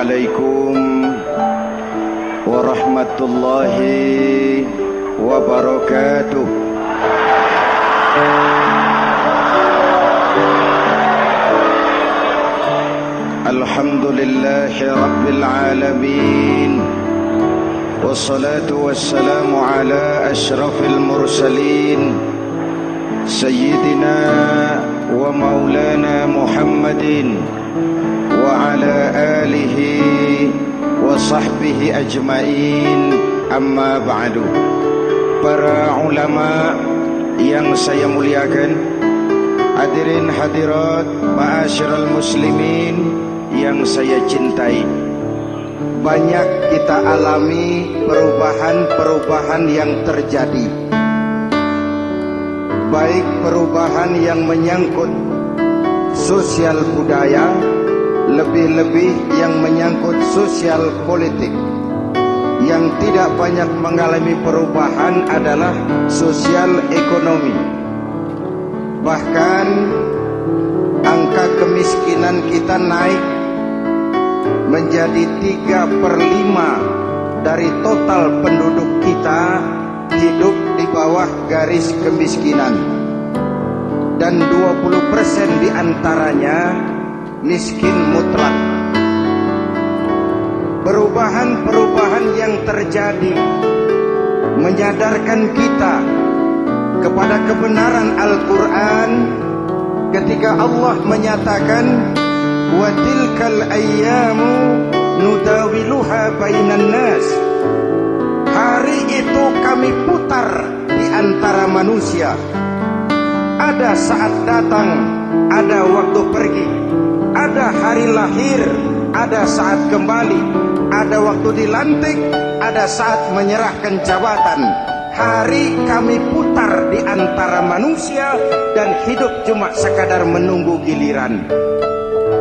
Assalamualaikum warahmatullahi wabarakatuh. Alhamdulillahi rabbil alamin, wassalatu wassalamu ala ashrafil mursalin, sayyidina wa maulana Muhammadin wa ala alihi wa sahbihi ajmain, amma ba'du. Para ulama yang saya muliakan, hadirin hadirat ma'asyiral muslimin yang saya cintai, banyak kita alami perubahan-perubahan yang terjadi, baik perubahan yang menyangkut sosial budaya, lebih-lebih yang menyangkut sosial politik. Yang tidak banyak mengalami perubahan adalah sosial ekonomi. Bahkan angka kemiskinan kita naik menjadi 3/5 dari total penduduk kita hidup di bawah garis kemiskinan, dan 20% diantaranya miskin mutlak. Perubahan-perubahan yang terjadi menyadarkan kita kepada kebenaran Al-Quran ketika Allah menyatakan wa tilkal ayyamu nudawiluha bainan nas. Hari itu kami putar di antara manusia. Ada saat datang, ada waktu pergi. Ada hari lahir, ada saat kembali. Ada waktu dilantik, ada saat menyerahkan jabatan. Hari kami putar di antara manusia dan hidup cuma sekadar menunggu giliran.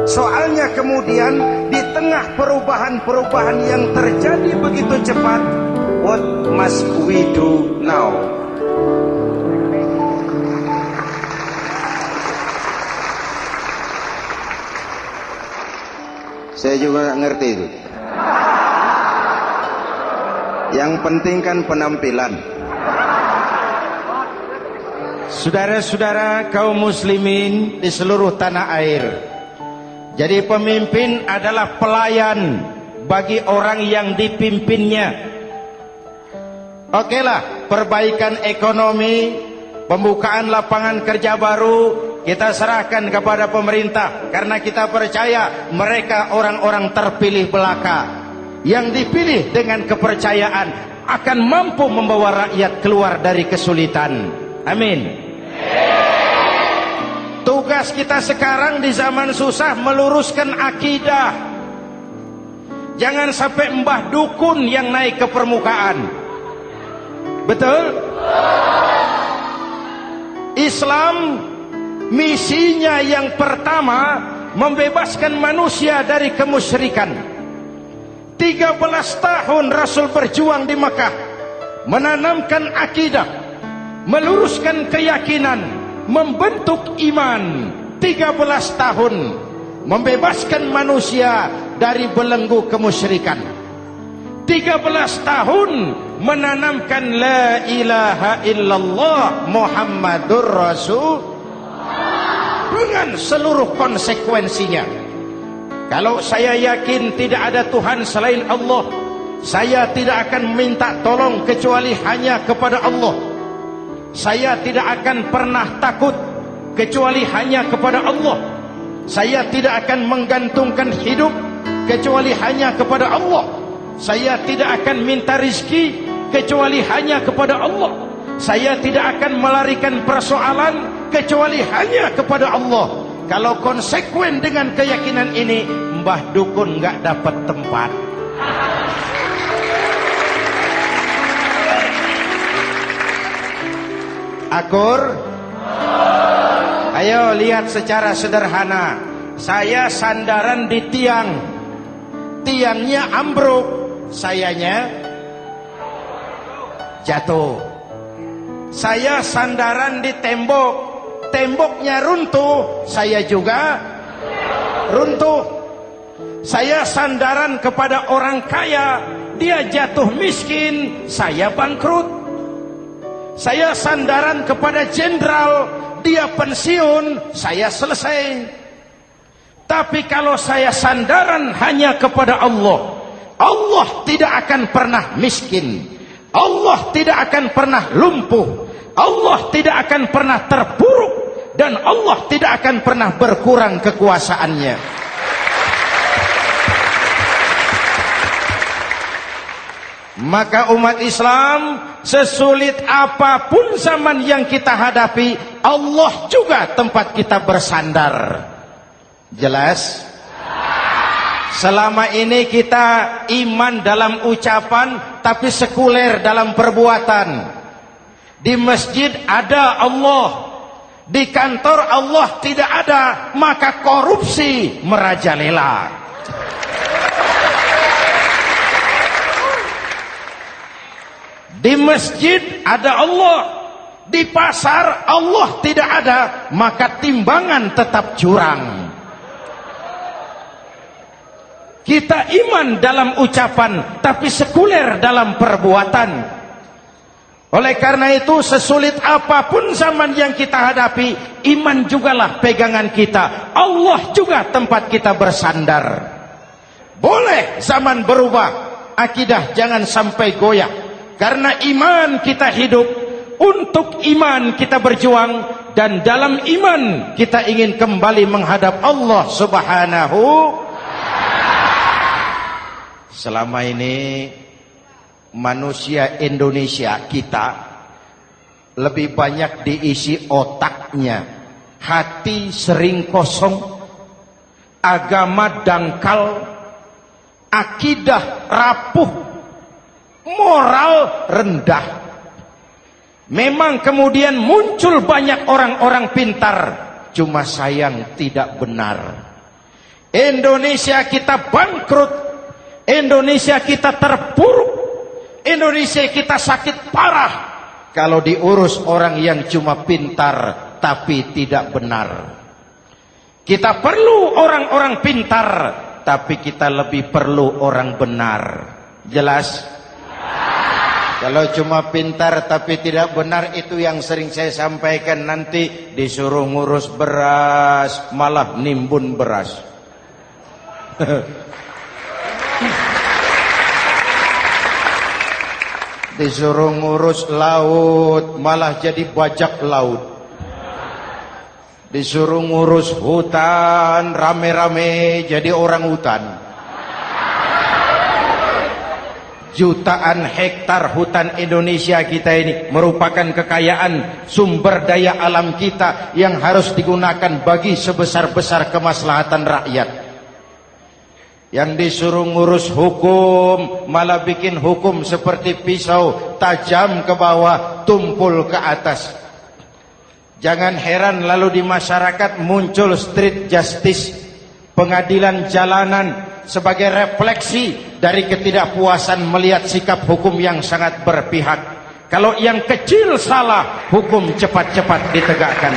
Soalnya kemudian di tengah perubahan-perubahan yang terjadi begitu cepat, what must we do now? Saya juga nggak ngerti itu. Yang penting kan penampilan. Saudara-saudara kaum muslimin di seluruh tanah air, jadi pemimpin adalah pelayan bagi orang yang dipimpinnya. Okelah, perbaikan ekonomi, pembukaan lapangan kerja baru kita serahkan kepada pemerintah, karena kita percaya mereka orang-orang terpilih belaka yang dipilih dengan kepercayaan akan mampu membawa rakyat keluar dari kesulitan. Amin. Tugas kita sekarang di zaman susah meluruskan akidah. Jangan sampai mbah dukun yang naik ke permukaan. Betul? Islam misinya yang pertama membebaskan manusia dari kemusyrikan. 13 tahun Rasul berjuang di Makkah, menanamkan akidah, meluruskan keyakinan, membentuk iman. 13 tahun membebaskan manusia dari belenggu kemusyrikan. 13 tahun menanamkan la ilaha illallah Muhammadur Rasul dengan seluruh konsekuensinya. Kalau saya yakin tidak ada Tuhan selain Allah, saya tidak akan minta tolong kecuali hanya kepada Allah. Saya tidak akan pernah takut kecuali hanya kepada Allah. Saya tidak akan menggantungkan hidup kecuali hanya kepada Allah. Saya tidak akan minta rizki kecuali hanya kepada Allah. Saya tidak akan melarikan persoalan kecuali hanya kepada Allah. Kalau konsekuen dengan keyakinan ini, mbah dukun nggak dapat tempat. Akur? Ayo lihat secara sederhana. Saya sandaran di tiang, tiangnya ambruk, sayanya jatuh. Saya sandaran di tembok, temboknya runtuh, saya juga runtuh. Saya sandaran kepada orang kaya, dia jatuh miskin, saya bangkrut. Saya sandaran kepada jenderal, dia pensiun, saya selesai. Tapi kalau saya sandaran hanya kepada Allah, Allah tidak akan pernah miskin, Allah tidak akan pernah lumpuh, Allah tidak akan pernah terpuruk, dan Allah tidak akan pernah berkurang kekuasaannya. Maka umat Islam, sesulit apapun zaman yang kita hadapi, Allah juga tempat kita bersandar. Jelas? Selama ini kita iman dalam ucapan, tapi sekuler dalam perbuatan. Di masjid ada Allah, di kantor Allah tidak ada, maka korupsi merajalela. Di masjid ada Allah, di pasar Allah tidak ada, maka timbangan tetap curang. Kita iman dalam ucapan, tapi sekuler dalam perbuatan. Oleh karena itu, sesulit apapun zaman yang kita hadapi, iman jugalah pegangan kita, Allah juga tempat kita bersandar. Boleh zaman berubah, akidah jangan sampai goyah. Karena iman kita hidup, untuk iman kita berjuang, dan dalam iman kita ingin kembali menghadap Allah Subhanahu. Selama ini manusia Indonesia kita lebih banyak diisi otaknya, hati sering kosong, agama dangkal, akidah rapuh, moral rendah. Memang kemudian muncul banyak orang-orang pintar, cuma sayang tidak benar. Indonesia kita bangkrut, Indonesia kita terpuruk, Indonesia kita sakit parah kalau diurus orang yang cuma pintar tapi tidak benar. Kita perlu orang-orang pintar, tapi kita lebih perlu orang benar. Jelas? Kalau cuma pintar tapi tidak benar, itu yang sering saya sampaikan, nanti disuruh ngurus beras malah nimbun beras. Disuruh ngurus laut malah jadi bajak laut. Disuruh ngurus hutan rame-rame jadi orang hutan. Jutaan hektar hutan Indonesia kita ini merupakan kekayaan sumber daya alam kita yang harus digunakan bagi sebesar-besar kemaslahatan rakyat. Yang disuruh ngurus hukum malah bikin hukum seperti pisau, tajam ke bawah, tumpul ke atas. Jangan heran lalu di masyarakat muncul street justice, pengadilan jalanan, sebagai refleksi dari ketidakpuasan melihat sikap hukum yang sangat berpihak. Kalau yang kecil salah, hukum cepat-cepat ditegakkan.